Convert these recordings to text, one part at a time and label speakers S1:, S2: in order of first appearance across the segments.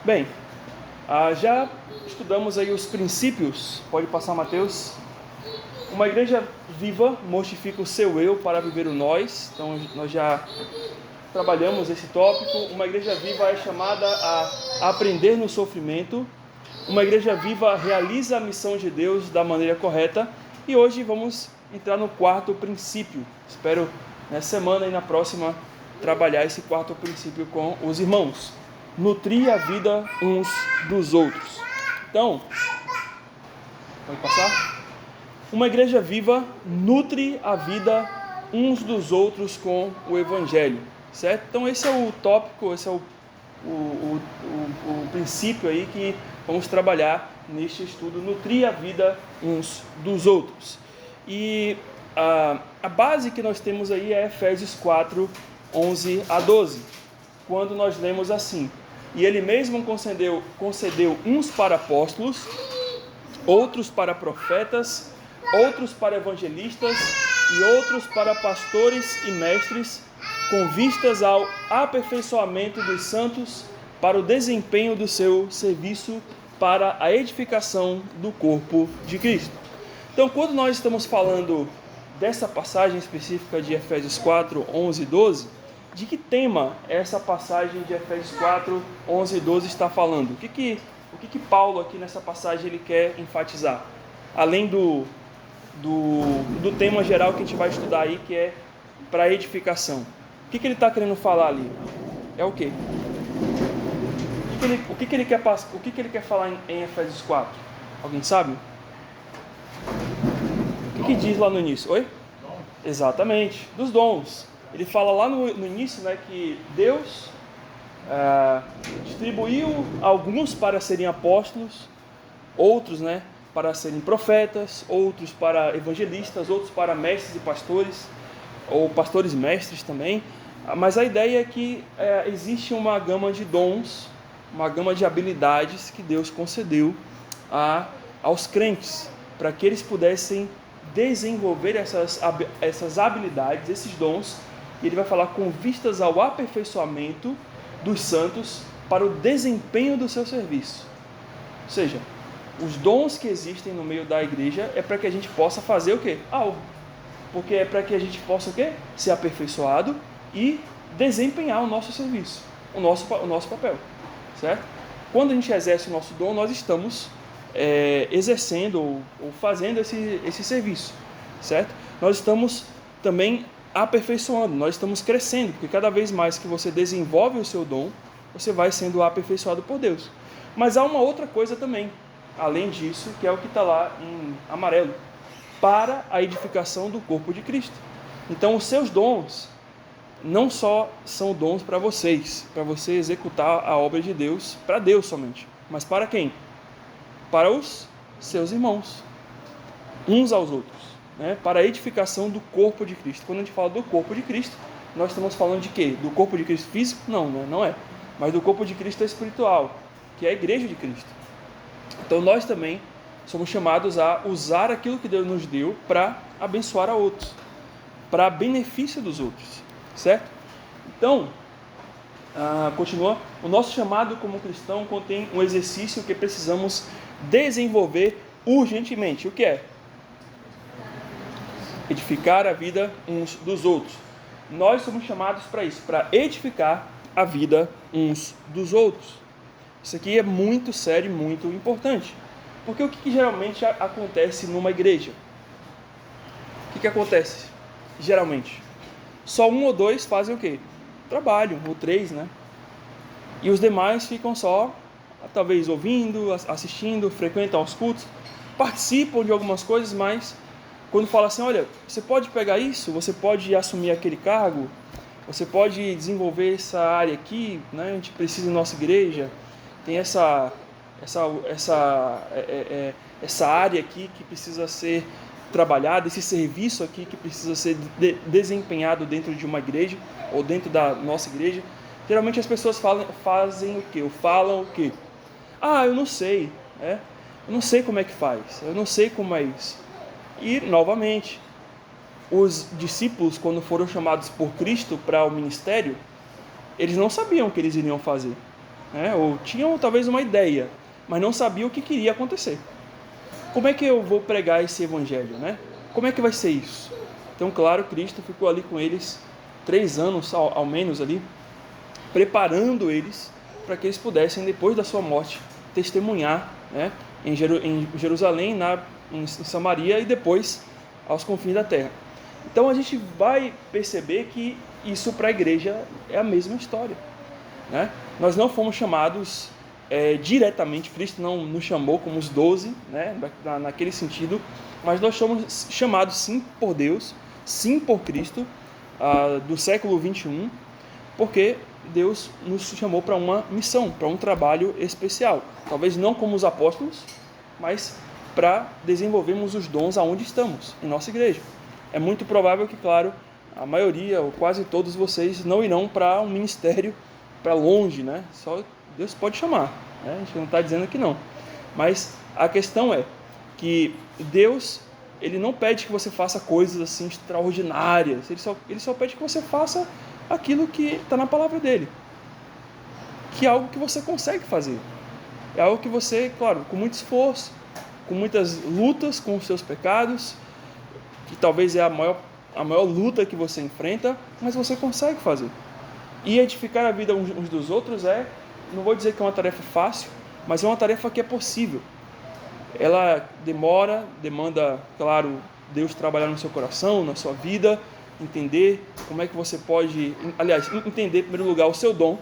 S1: Bem, já estudamos aí os princípios. Pode passar, Mateus. Uma igreja viva mortifica o seu eu para viver o nós. Então, nós já trabalhamos esse tópico. Uma igreja viva é chamada a aprender no sofrimento. Uma igreja viva realiza a missão de Deus da maneira correta. E hoje vamos entrar no quarto princípio. Espero nessa semana e na próxima trabalhar esse quarto princípio com os irmãos. Nutrir a vida uns dos outros. Então, pode passar? Uma igreja viva nutre a vida uns dos outros com o Evangelho, certo? Então esse é o tópico, esse é o princípio aí que vamos trabalhar neste estudo, nutrir a vida uns dos outros. E a base que nós temos aí é Efésios 4, 11 a 12, quando nós lemos assim: e ele mesmo concedeu uns para apóstolos, outros para profetas, outros para evangelistas e outros para pastores e mestres, com vistas ao aperfeiçoamento dos santos, para o desempenho do seu serviço, para a edificação do corpo de Cristo. Então, quando nós estamos falando dessa passagem específica de Efésios 4, 11 e 12, de que tema essa passagem de Efésios 4, 11 e 12 está falando? O que Paulo aqui nessa passagem ele quer enfatizar? Além do tema geral que a gente vai estudar aí, que é para edificação. O que ele está querendo falar ali? É o quê? O que ele quer falar em Efésios 4? Alguém sabe? O que diz lá no início? Oi? Exatamente, dos dons. Ele fala lá no início, né, que Deus distribuiu alguns para serem apóstolos, outros, né, para serem profetas, outros para evangelistas, outros para mestres e pastores, ou pastores e mestres também. Mas a ideia é que existe uma gama de dons, uma gama de habilidades que Deus concedeu aos crentes, para que eles pudessem desenvolver essas habilidades, esses dons. E ele vai falar com vistas ao aperfeiçoamento dos santos para o desempenho do seu serviço. Ou seja, os dons que existem no meio da igreja é para que a gente possa fazer o quê? Algo. Porque é para que a gente possa o quê? Ser aperfeiçoado e desempenhar o nosso serviço, o nosso papel, certo? Quando a gente exerce o nosso dom, nós estamos exercendo ou fazendo esse serviço, certo? Nós estamos também aperfeiçoando, nós estamos crescendo, porque cada vez mais que você desenvolve o seu dom, você vai sendo aperfeiçoado por Deus. Mas há uma outra coisa também, além disso, que é o que está lá em amarelo, para a edificação do corpo de Cristo. Então os seus dons não só são dons para vocês, para você executar a obra de Deus, para Deus somente, mas para quem? Para os seus irmãos, uns aos outros, né? Para a edificação do corpo de Cristo. Quando a gente fala do corpo de Cristo, nós estamos falando de quê? Do corpo de Cristo físico? Não é. Mas do corpo de Cristo espiritual, que é a igreja de Cristo. Então nós também somos chamados a usar aquilo que Deus nos deu para abençoar a outros, para benefício dos outros, certo? Então, continua, o nosso chamado como cristão contém um exercício que precisamos desenvolver urgentemente. O que é? Edificar a vida uns dos outros. Nós somos chamados para isso, para edificar a vida uns dos outros. Isso aqui é muito sério e muito importante. Porque o que geralmente acontece numa igreja? O que acontece geralmente? Só um ou dois fazem o quê? Trabalham, ou três, né? E os demais ficam só, talvez ouvindo, assistindo, frequentam os cultos, participam de algumas coisas, mas quando fala assim, olha, você pode pegar isso, você pode assumir aquele cargo, você pode desenvolver essa área aqui, né? A gente precisa na nossa igreja, tem essa área aqui que precisa ser trabalhada, esse serviço aqui que precisa ser desempenhado dentro de uma igreja ou dentro da nossa igreja. Geralmente as pessoas fazem o quê? Ou falam o quê? Eu não sei, né? Eu não sei como é que faz, eu não sei como é isso. E, novamente, os discípulos, quando foram chamados por Cristo para o ministério, eles não sabiam o que eles iriam fazer. né? Ou tinham talvez uma ideia, mas não sabiam o que queria acontecer. Como é que eu vou pregar esse evangelho, né? Como é que vai ser isso? Então, claro, Cristo ficou ali com eles 3 anos, ao menos ali, preparando eles para que eles pudessem, depois da sua morte, testemunhar, né, em Jerusalém, em Samaria e depois aos confins da terra. Então a gente vai perceber que isso para a igreja é a mesma história, né? Nós não fomos chamados diretamente, Cristo não nos chamou como os 12, né, naquele sentido, mas nós somos chamados sim por Deus, sim por Cristo, do século 21, porque Deus nos chamou para uma missão, para um trabalho especial. Talvez não como os apóstolos, mas para desenvolvermos os dons aonde estamos, em nossa igreja. É muito provável que, claro, a maioria ou quase todos vocês não irão para um ministério para longe, né? Só Deus pode chamar, né? A gente não está dizendo que não. Mas a questão é que Deus, Ele não pede que você faça coisas assim extraordinárias. Ele só pede que você faça aquilo que está na palavra dele, que é algo que você consegue fazer, é algo que você, claro, com muito esforço, com muitas lutas com os seus pecados, que talvez é a maior luta que você enfrenta, mas você consegue fazer. E edificar a vida uns dos outros não vou dizer que é uma tarefa fácil, mas é uma tarefa que é possível. Ela demanda, claro, Deus trabalhar no seu coração, na sua vida, entender como é que você pode, aliás, entender em primeiro lugar o seu dom,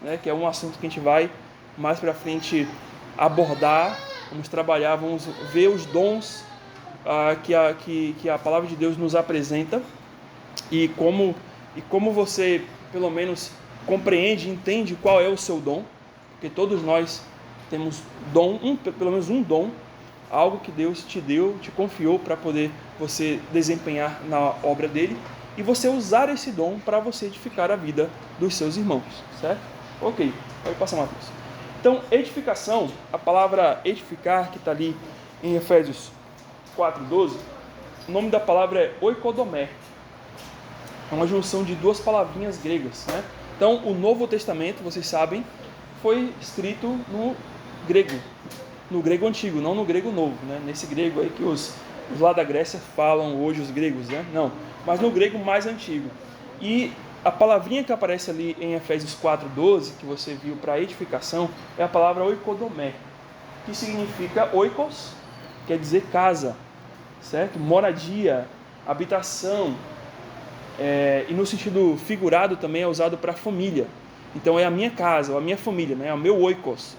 S1: né, que é um assunto que a gente vai mais para frente abordar, vamos trabalhar, vamos ver os dons que a palavra de Deus nos apresenta e como você pelo menos compreende, entende qual é o seu dom, porque todos nós temos pelo menos um dom, algo que Deus te deu, te confiou para poder você desempenhar na obra dele e você usar esse dom para você edificar a vida dos seus irmãos, certo? Ok, pode passar, Matheus. Então, edificação, a palavra edificar que está ali em Efésios 4:12, o nome da palavra é oikodomé, é uma junção de 2 palavrinhas gregas, né? Então, o Novo Testamento, vocês sabem, foi escrito no grego antigo, não no grego novo, né? Nesse grego aí que os lá da Grécia falam hoje, os gregos, né? Não, mas no grego mais antigo. E a palavrinha que aparece ali em Efésios 4:12, que você viu para edificação, é a palavra oikodomé, que significa oikos, quer dizer casa, certo? Moradia, habitação, e no sentido figurado também é usado para família. Então é a minha casa, ou a minha família, né? É o meu oikos.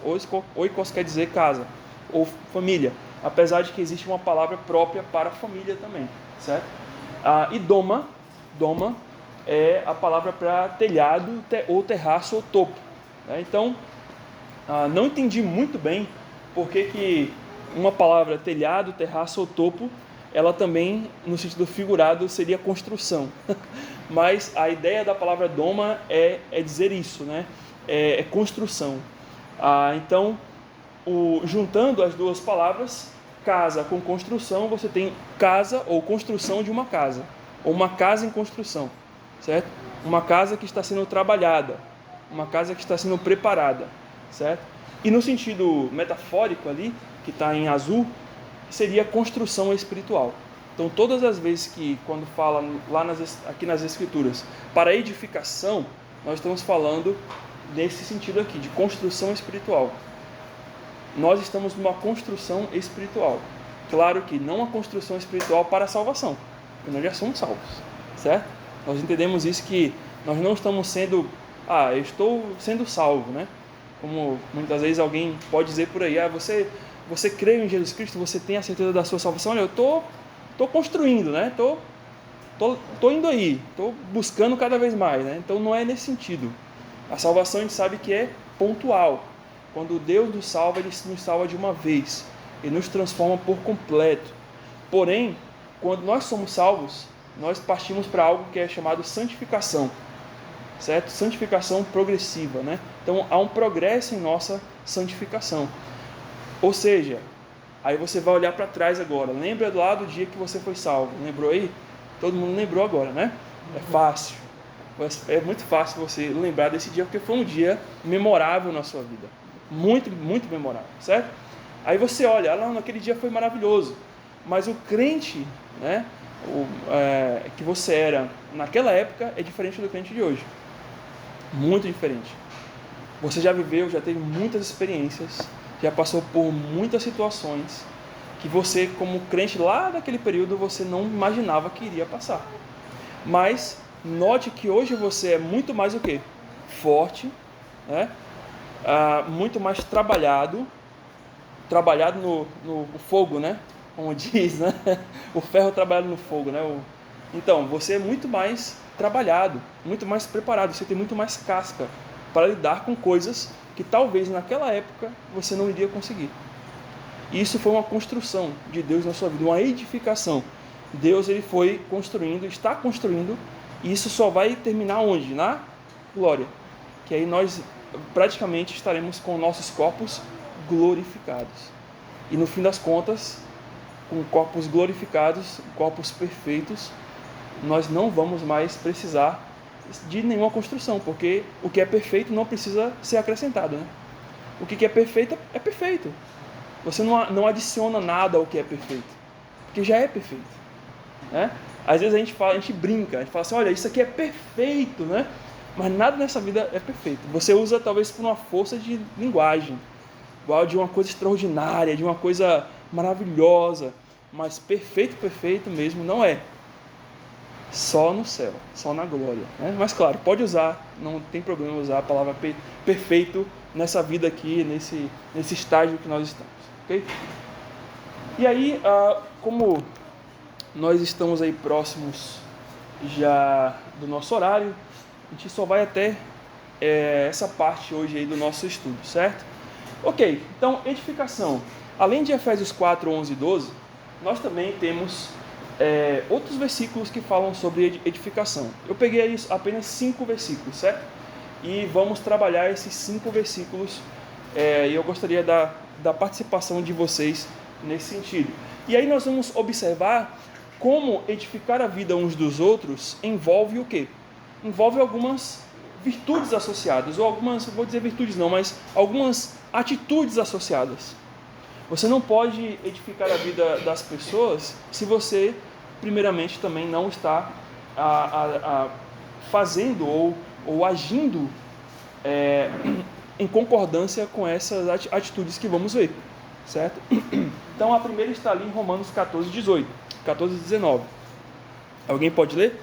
S1: Oikos quer dizer casa, ou família, apesar de que existe uma palavra própria para família também, certo? E doma é a palavra para telhado, ou terraço, ou topo, né? Então, não entendi muito bem por que uma palavra telhado, terraço ou topo, ela também, no sentido figurado, seria construção. Mas a ideia da palavra doma é dizer isso, né? É construção. Então, juntando as duas palavras, casa com construção, você tem casa ou construção de uma casa, ou uma casa em construção, certo? Uma casa que está sendo trabalhada, uma casa que está sendo preparada, certo? E no sentido metafórico ali, que está em azul, seria construção espiritual. Então, todas as vezes que, quando fala aqui nas Escrituras, para edificação, nós estamos falando nesse sentido aqui, de construção espiritual. Nós estamos numa construção espiritual. Claro que não uma construção espiritual para a salvação, porque nós já somos salvos, certo? Nós entendemos isso, que nós não estamos sendo, eu estou sendo salvo, né? Como muitas vezes alguém pode dizer por aí, você crê em Jesus Cristo, você tem a certeza da sua salvação. Olha, eu estou construindo, né? Tô indo aí, estou buscando cada vez mais, né? Então não é nesse sentido. A salvação a gente sabe que é pontual. Quando Deus nos salva, Ele nos salva de uma vez. Ele nos transforma por completo. Porém, quando nós somos salvos, nós partimos para algo que é chamado santificação, certo? Santificação progressiva, né? Então há um progresso em nossa santificação. Ou seja, aí você vai olhar para trás agora. Lembra lá do dia que você foi salvo? Lembrou aí? Todo mundo lembrou agora, né? É fácil. É muito fácil você lembrar desse dia, porque foi um dia memorável na sua vida. Muito, muito memorável, certo? Aí você olha, naquele dia foi maravilhoso. Mas o crente, né, que você era naquela época é diferente do crente de hoje. Muito diferente. Você já viveu, já teve muitas experiências, já passou por muitas situações que você, como crente lá daquele período, você não imaginava que iria passar. Mas note que hoje você é muito mais o quê? Forte, né? Muito mais trabalhado no fogo, né? Como diz, né? O ferro trabalhado no fogo, né? Então, você é muito mais trabalhado, muito mais preparado, você tem muito mais casca para lidar com coisas que talvez naquela época você não iria conseguir. E isso foi uma construção de Deus na sua vida, uma edificação. Deus ele foi construindo, está construindo, e isso só vai terminar onde? Na glória. Que aí nós praticamente estaremos com nossos corpos glorificados. E no fim das contas, com corpos glorificados, corpos perfeitos, nós não vamos mais precisar de nenhuma construção, porque o que é perfeito não precisa ser acrescentado, né? O que é perfeito é perfeito. Você não adiciona nada ao que é perfeito, porque já é perfeito, né? Às vezes a gente brinca, a gente fala assim, olha, isso aqui é perfeito, né? Mas nada nessa vida é perfeito. Você usa talvez por uma força de linguagem, igual de uma coisa extraordinária, de uma coisa maravilhosa, mas perfeito mesmo não é. Só no céu, só na glória, né? Mas claro, pode usar, não tem problema usar a palavra perfeito nessa vida aqui, nesse estágio que nós estamos, ok? E aí, como nós estamos aí próximos já do nosso horário, a gente só vai até essa parte hoje aí do nosso estudo, certo? Ok, então edificação. Além de Efésios 4, 11 e 12, nós também temos outros versículos que falam sobre edificação. Eu peguei aí apenas 5 versículos, certo? E vamos trabalhar esses 5 versículos e eu gostaria da participação de vocês nesse sentido. E aí nós vamos observar como edificar a vida uns dos outros envolve o quê? Envolve algumas virtudes associadas, ou algumas, vou dizer virtudes não, mas algumas atitudes associadas. Você não pode edificar a vida das pessoas se você, primeiramente, também não está fazendo ou agindo em concordância com essas atitudes que vamos ver, certo? Então, a primeira está ali em Romanos 14, 18, 14 e 19. Alguém pode ler?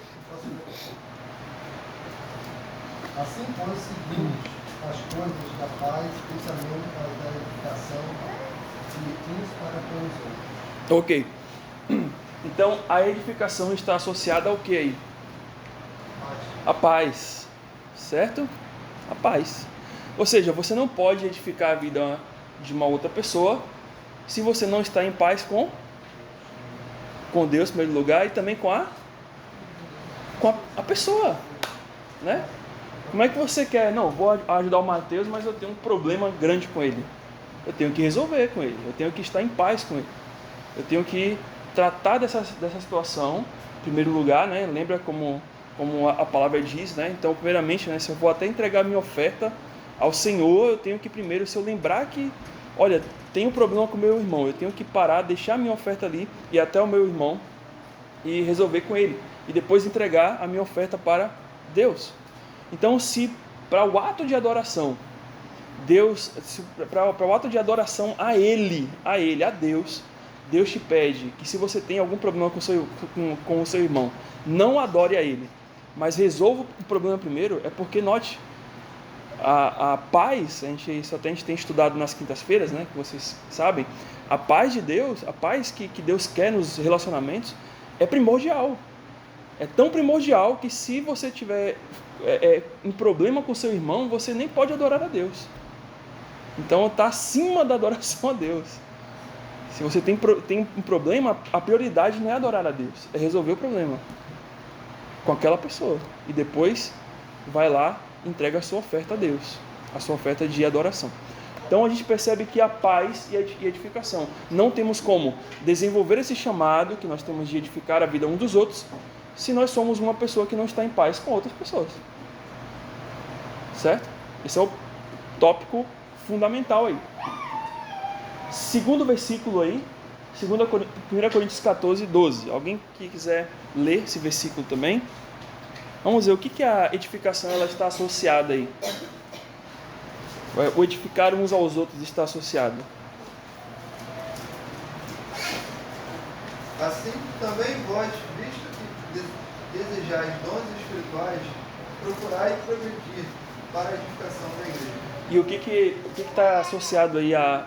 S2: Assim, pois, seguimos as coisas da paz, especialmente da edificação de uns para com os outros.
S1: Ok. Então, a edificação está associada ao que aí? A paz, certo? A paz. Ou seja, você não pode edificar a vida de uma outra pessoa se você não está em paz com Deus, em primeiro lugar, e também com a pessoa, né? Como é que você quer? Não, vou ajudar o Mateus, mas eu tenho um problema grande com ele. Eu tenho que resolver com ele, eu tenho que estar em paz com ele. Eu tenho que tratar dessa situação, em primeiro lugar, né? Lembra como a palavra diz, né? Então, primeiramente, né, se eu vou até entregar minha oferta ao Senhor, eu tenho que primeiro, se eu lembrar que, olha, tenho um problema com o meu irmão, eu tenho que parar, deixar minha oferta ali, ir até o meu irmão e resolver com ele. E depois entregar a minha oferta para Deus. Então, se para o ato de adoração, para o ato de adoração a Deus, Deus te pede que se você tem algum problema com o seu irmão, não adore a Ele, mas resolva o problema primeiro, é porque, note, a paz, a gente tem estudado nas quintas-feiras, né, que vocês sabem, a paz de Deus, a paz que Deus quer nos relacionamentos, é primordial. É tão primordial que se você tiver um problema com seu irmão, você nem pode adorar a Deus. Então está acima da adoração a Deus. Se você tem um problema, a prioridade não é adorar a Deus, é resolver o problema com aquela pessoa. E depois vai lá e entrega a sua oferta a Deus, a sua oferta de adoração. Então a gente percebe que a paz e a edificação. Não temos como desenvolver esse chamado que nós temos de edificar a vida uns dos outros se nós somos uma pessoa que não está em paz com outras pessoas. Certo? Esse é o tópico fundamental aí. Segundo versículo aí, 1 Coríntios 14, 12. Alguém que quiser ler esse versículo também? Vamos ver o que a edificação ela está associada aí. O edificar uns aos outros está associado.
S2: Assim também vós, visto que desejais dons espirituais, procurai progredir para a edificação da igreja.
S1: E o que está associado aí à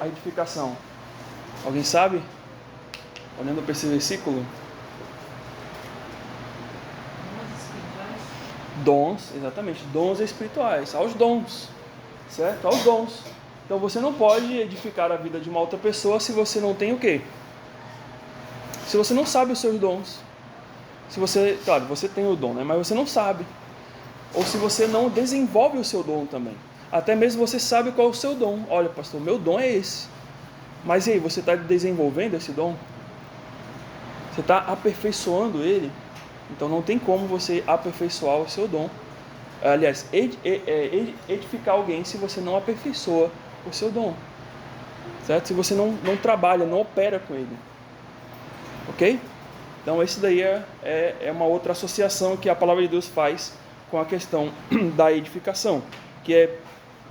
S1: edificação? Alguém sabe? Olhando para esse versículo. Dons, exatamente, dons espirituais, aos dons, certo? Aos dons. Então você não pode edificar a vida de uma outra pessoa se você não tem o quê? Se você não sabe os seus dons. Se você, claro, você tem o dom, né? Mas você não sabe. Ou se você não desenvolve o seu dom também. Até mesmo você sabe qual é o seu dom. Olha, pastor, meu dom é esse. Mas e aí, você está desenvolvendo esse dom? Você está aperfeiçoando ele? Então não tem como você aperfeiçoar o seu dom. Aliás, edificar alguém se você não aperfeiçoa o seu dom. Certo? Se você não trabalha, não opera com ele. Ok? Então esse daí é uma outra associação que a palavra de Deus faz com a questão da edificação. Que é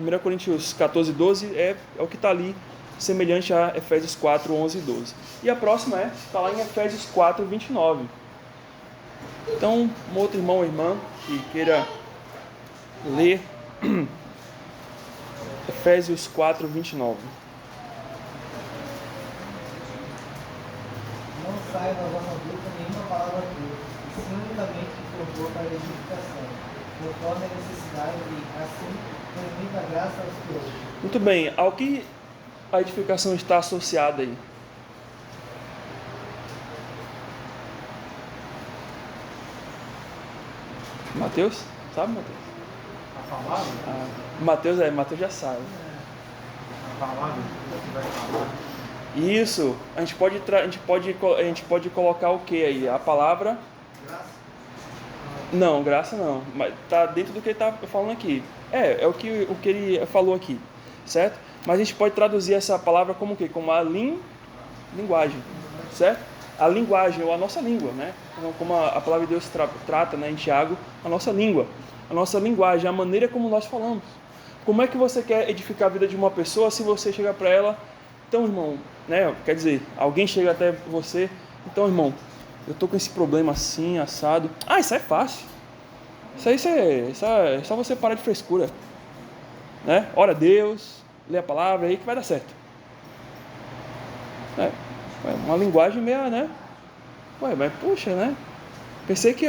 S1: 1 Coríntios 14, 12, é o que está ali, semelhante a Efésios 4, 11 e 12. E a próxima está lá em Efésios 4, 29. Então, um outro irmão ou irmã que queira ler Efésios 4, 29.
S3: Não saia da vossa boca nenhuma palavra tua, e sim unicamente que for boa para a edificação, conforme a necessidade e assim transmita a graça aos que ouvem.
S1: Muito bem, ao que a edificação está associada aí? Mateus? Sabe, Mateus?
S4: A palavra?
S1: Mateus já sabe.
S4: A palavra que vai falar.
S1: Isso, a gente pode colocar o que aí? A palavra?
S2: Graça?
S1: Não, graça não, mas tá dentro do que ele está falando aqui. É o que ele falou aqui, certo? Mas a gente pode traduzir essa palavra como o quê? Como a linguagem, certo? A linguagem, ou a nossa língua, né? Como a palavra de Deus trata, né, em Tiago, a nossa língua, a nossa linguagem, a maneira como nós falamos. Como é que você quer edificar a vida de uma pessoa se você chegar para ela, então, irmão, né? Quer dizer, alguém chega até você, então, irmão, eu tô com esse problema assim, assado. Ah, isso é fácil. Isso é só você parar de frescura, né? Ora a Deus, lê a palavra aí que vai dar certo. É uma linguagem meio, né? Ué, mas puxa, né? Pensei que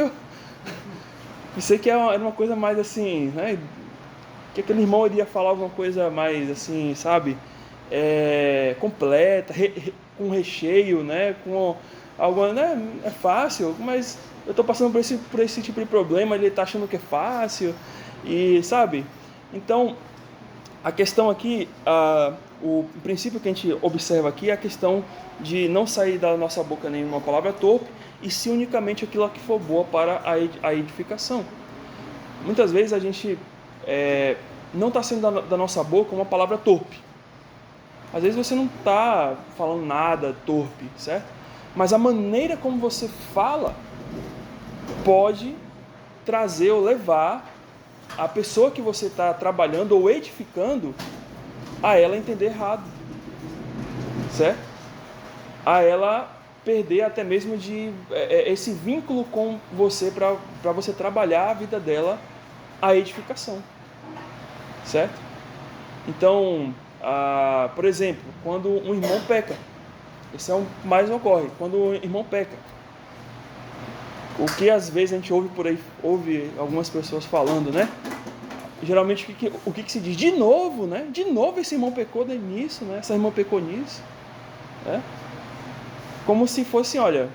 S1: era uma coisa mais assim, né? Que aquele irmão iria falar alguma coisa mais assim, sabe? Completa, com recheio, né? Com algo, né? É fácil, mas eu estou passando por esse tipo de problema, ele está achando que é fácil, e sabe? Então, a questão aqui, o princípio que a gente observa aqui é a questão de não sair da nossa boca nenhuma palavra torpe, e sim unicamente aquilo que for boa para a edificação. Muitas vezes a gente não está saindo da nossa boca uma palavra torpe. Às vezes você não está falando nada torpe, certo? Mas a maneira como você fala pode trazer ou levar a pessoa que você está trabalhando ou edificando a ela entender errado, certo? A ela perder até mesmo esse vínculo com você para você trabalhar a vida dela, a edificação, certo? Então, por exemplo, quando um irmão peca, esse é o mais ocorre, quando um irmão peca. O que às vezes a gente ouve por aí, ouve algumas pessoas falando, né? Geralmente o que se diz? De novo, né? De novo esse irmão pecou nisso, né? Essa irmã pecou nisso, né? Como se fosse, olha,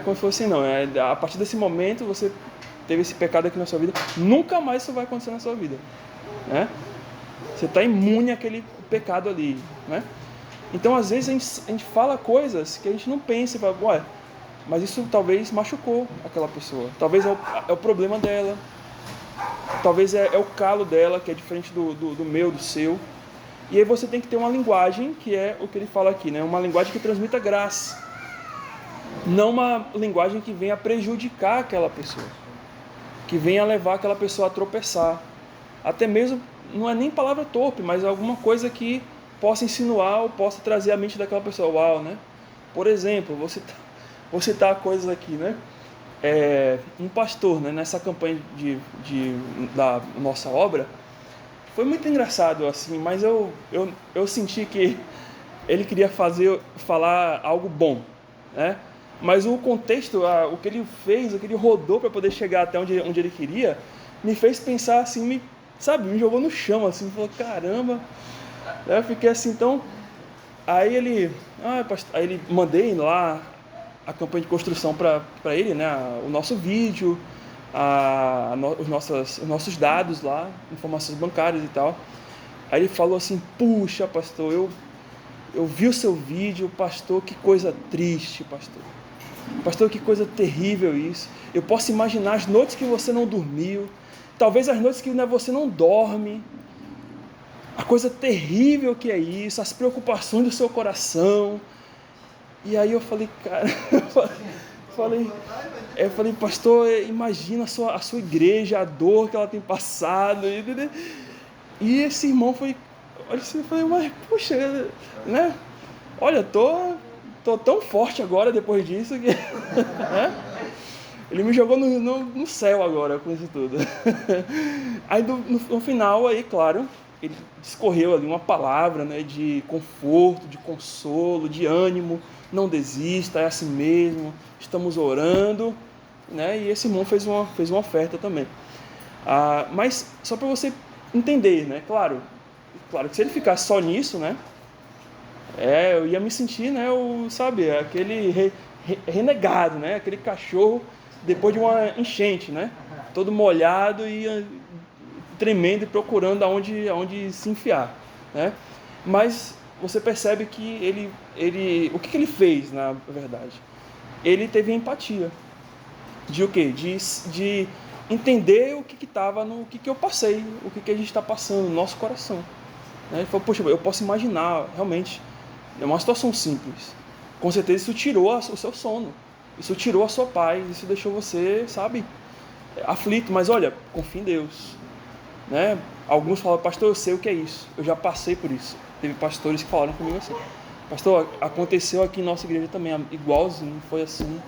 S1: como se fosse não, a partir desse momento você teve esse pecado aqui na sua vida, nunca mais isso vai acontecer na sua vida, né? Você está imune àquele pecado ali, né? Então às vezes a gente fala coisas que a gente não pensa e fala, ué, Mas isso talvez machucou aquela pessoa. Talvez é o problema dela. Talvez é o calo dela, que é diferente do meu, do seu. E aí você tem que ter uma linguagem, que é o que ele fala aqui, né? Uma linguagem que transmita graça. Não uma linguagem que venha prejudicar aquela pessoa. Que venha levar aquela pessoa a tropeçar. Até mesmo, não é nem palavra torpe, mas alguma coisa que possa insinuar ou possa trazer à mente daquela pessoa. Uau, né? Por exemplo, vou citar coisas aqui, né? Um pastor, né, nessa campanha da nossa obra, foi muito engraçado, assim, mas eu senti que ele queria falar algo bom, né? Mas o contexto, o que ele fez, o que ele rodou para poder chegar até onde ele queria, me fez pensar assim, me jogou no chão, assim, falou, caramba, eu fiquei assim, então, aí ele mandei lá a campanha de construção para ele, né, o nosso vídeo, os nossos dados lá, informações bancárias e tal. Aí ele falou assim, puxa, pastor, eu vi o seu vídeo, pastor, que coisa triste, pastor. Pastor, que coisa terrível isso. Eu posso imaginar as noites que você não dormiu, talvez as noites que você não dorme, a coisa terrível que é isso, as preocupações do seu coração. E aí eu falei, cara, eu falei, pastor, imagina a sua igreja, a dor que ela tem passado. E esse irmão foi, olha assim, eu falei, mas puxa, né? Olha, tô tão forte agora depois disso que né? Ele me jogou no céu agora com isso tudo. Aí no final, aí, claro, ele discorreu ali uma palavra, né, de conforto, de consolo, de ânimo. Não desista, é assim mesmo, estamos orando, né? E esse irmão fez uma oferta também. Mas só para você entender, né? Claro que se ele ficasse só nisso, né? Eu ia me sentir, né? Aquele renegado, né? Aquele cachorro depois de uma enchente, né? Todo molhado e tremendo e procurando aonde se enfiar, né? Mas você percebe que o que ele fez, na verdade? Ele teve empatia. De o quê? De entender o que estava o que eu passei, o que a gente está passando no nosso coração. Ele falou, poxa, eu posso imaginar, realmente, é uma situação simples. Com certeza isso tirou o seu sono, isso tirou a sua paz, isso deixou você, aflito. Mas olha, confia em Deus. Né? Alguns falam, pastor, eu sei o que é isso, eu já passei por isso. Teve pastores que falaram comigo assim, pastor, aconteceu aqui em nossa igreja também, igualzinho, foi assim,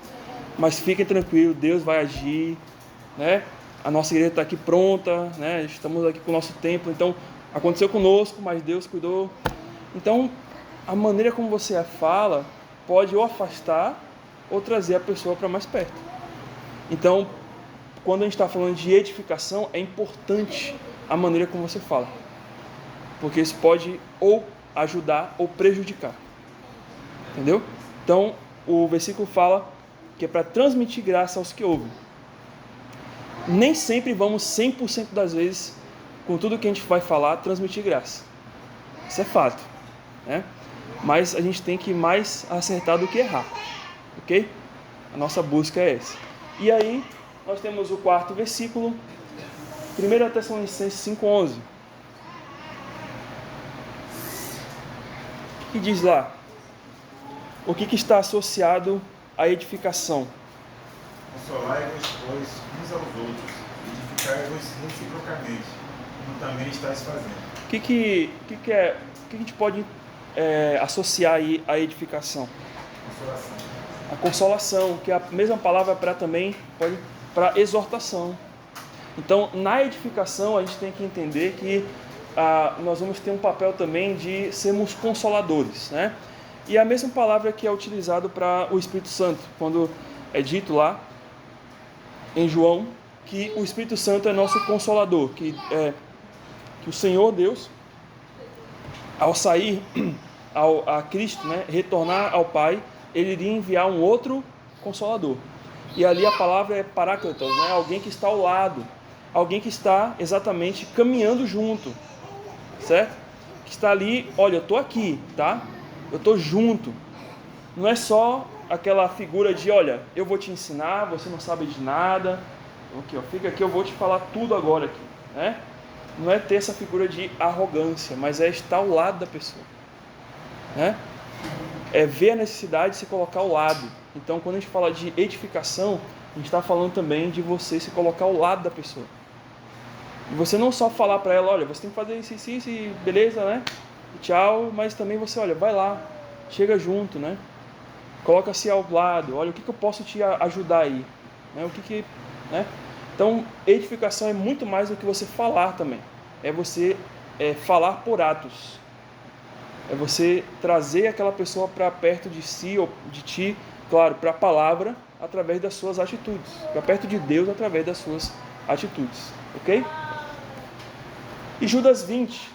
S1: mas fiquem tranquilos, Deus vai agir, né? A nossa igreja está aqui pronta, né? Estamos aqui com o nosso templo, então aconteceu conosco, mas Deus cuidou. Então, a maneira como você fala pode ou afastar ou trazer a pessoa para mais perto. Então, quando a gente está falando de edificação, é importante a maneira como você fala, porque isso pode ou ajudar ou prejudicar, entendeu? Então, o versículo fala que é para transmitir graça aos que ouvem. Nem sempre vamos 100% das vezes, com tudo que a gente vai falar, transmitir graça. Isso é fato, né? Mas a gente tem que ir mais acertar do que errar, ok? A nossa busca é essa. E aí, nós temos o quarto versículo, 1 Tessalonicenses 5,11. O que diz lá? O que está associado à edificação?
S5: Consolai-vos, pois, uns aos outros, edificai-vos reciprocamente, como também estáis fazendo.
S1: O que a gente pode associar aí à edificação?
S5: Consolação.
S1: A consolação, que é a mesma palavra para exortação. Então, na edificação, a gente tem que entender que nós vamos ter um papel também de sermos consoladores, né? E a mesma palavra que é utilizada para o Espírito Santo, quando é dito lá em João que o Espírito Santo é nosso consolador, que o Senhor Deus, ao sair a Cristo, né, retornar ao Pai, ele iria enviar um outro consolador. E ali a palavra é paráclitos, né, alguém que está ao lado, alguém que está exatamente caminhando junto, certo? Que está ali, olha, eu estou aqui, tá? Eu estou junto. Não é só aquela figura de, olha, eu vou te ensinar, você não sabe de nada, aqui, ó, fica aqui, eu vou te falar tudo agora aqui, né? Não é ter essa figura de arrogância, mas é estar ao lado da pessoa, né? É ver a necessidade de se colocar ao lado. Então, quando a gente fala de edificação, a gente está falando também de você se colocar ao lado da pessoa. E você não só falar para ela, olha, você tem que fazer isso, beleza, né? Tchau, mas também você, olha, vai lá, chega junto, né? Coloca-se ao lado, olha, o que eu posso te ajudar aí? Né? Né? Então, edificação é muito mais do que você falar também. É você falar por atos. É você trazer aquela pessoa para perto de si ou de ti, claro, para a palavra, através das suas atitudes. Para perto de Deus, através das suas atitudes. Ok? E Judas 20.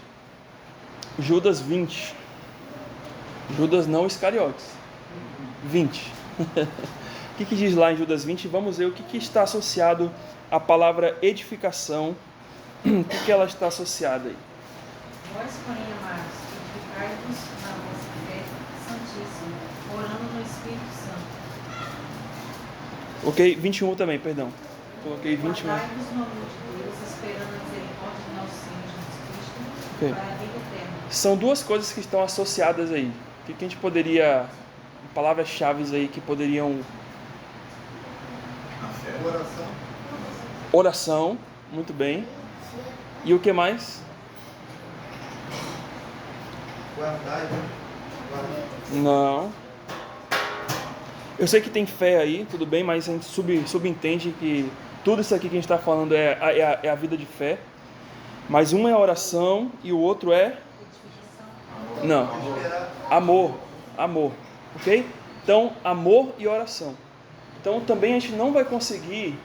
S1: Judas não Iscariotes. 20. O que diz lá em Judas 20? Vamos ver o que está associado à palavra edificação. O que ela está associada aí?
S6: Vós, porém, amados, edificai-vos na vossa fé santíssima, orando no Espírito Santo.
S1: Ok, 21 também, perdão. Coloquei 21.
S6: Guardai-vos no amor de Deus, esperando a misericórdia de nosso Senhor Jesus Cristo,
S1: Ok.
S6: para a vida eterna.
S1: São duas coisas que estão associadas aí. O que a gente poderia... Palavras-chave aí que poderiam...
S2: Oração.
S1: Oração, muito bem. E o que mais?
S2: Guardai.
S1: Não. Eu sei que tem fé aí, tudo bem, mas a gente subentende que tudo isso aqui que a gente está falando é a vida de fé. Mas um é oração e o outro é... Não. Amor. Ok? Então, amor e oração. Então, também a gente não vai conseguir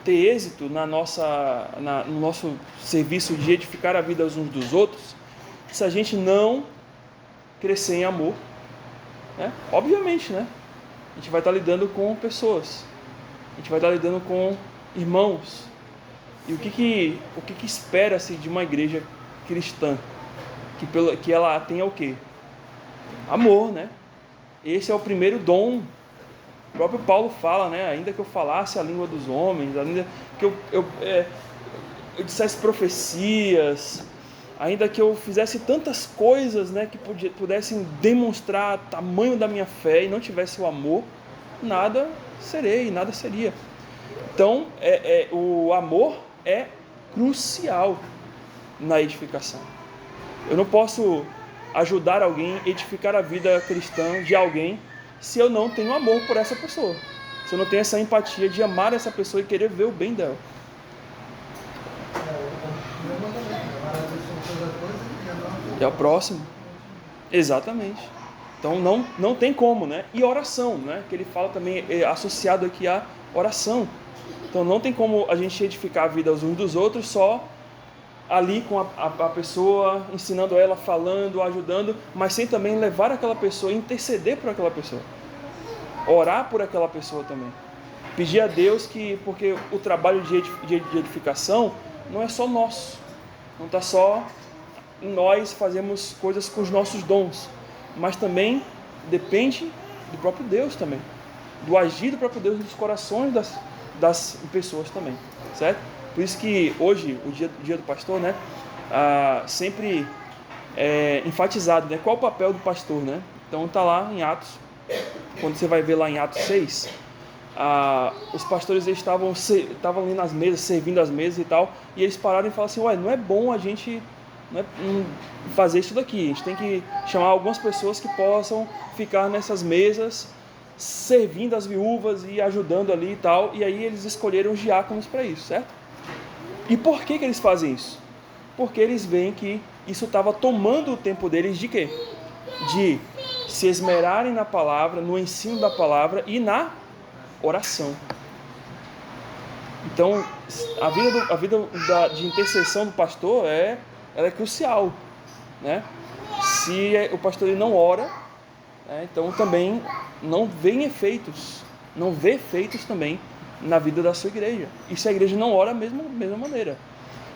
S1: ter êxito no nosso serviço de edificar a vida uns dos outros se a gente não crescer em amor. Né? Obviamente, né? A gente vai estar lidando com pessoas. A gente vai estar lidando com irmãos. E o que espera-se de uma igreja cristã? Que ela tenha o quê? Amor, né? Esse é o primeiro dom. O próprio Paulo fala, né? Ainda que eu falasse a língua dos homens, ainda que eu dissesse profecias, ainda que eu fizesse tantas coisas, né, que pudessem demonstrar o tamanho da minha fé e não tivesse o amor, nada serei, nada seria. Então, o amor é crucial na edificação. Eu não posso ajudar alguém, edificar a vida cristã de alguém, se eu não tenho amor por essa pessoa. Se eu não tenho essa empatia de amar essa pessoa e querer ver o bem dela. É o próximo. Exatamente. Então não tem como, né? E oração, né? Que ele fala também, associado aqui à oração. Então não tem como a gente edificar a vida uns dos outros só ali com a pessoa, ensinando ela, falando, ajudando, mas sem também levar aquela pessoa, interceder por aquela pessoa. Orar por aquela pessoa também. Pedir a Deus porque o trabalho de edificação não é só nosso. Não está só em nós fazemos coisas com os nossos dons, mas também depende do próprio Deus também. Do agir do próprio Deus nos corações das pessoas também, certo? Por isso que hoje, o dia do pastor, né, sempre é enfatizado, né, qual o papel do pastor, né? Então está lá em Atos, quando você vai ver lá em Atos 6, os pastores estavam ali nas mesas, servindo as mesas e tal, e eles pararam e falaram assim, ué, não é bom a gente fazer isso daqui, a gente tem que chamar algumas pessoas que possam ficar nessas mesas, servindo as viúvas e ajudando ali e tal, e aí eles escolheram os diáconos para isso, certo? E por que eles fazem isso? Porque eles veem que isso estava tomando o tempo deles de quê? De se esmerarem na palavra, no ensino da palavra e na oração. Então, a vida de intercessão do pastor ela é crucial, né? Se o pastor ele não ora, então também não vê efeitos também na vida da sua igreja. E se a igreja não ora, da mesma maneira.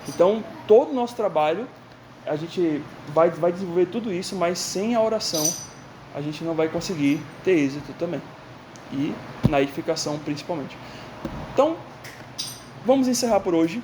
S1: Então, todo o nosso trabalho, a gente vai desenvolver tudo isso, mas sem a oração, a gente não vai conseguir ter êxito também. E na edificação principalmente. Então, vamos encerrar por hoje.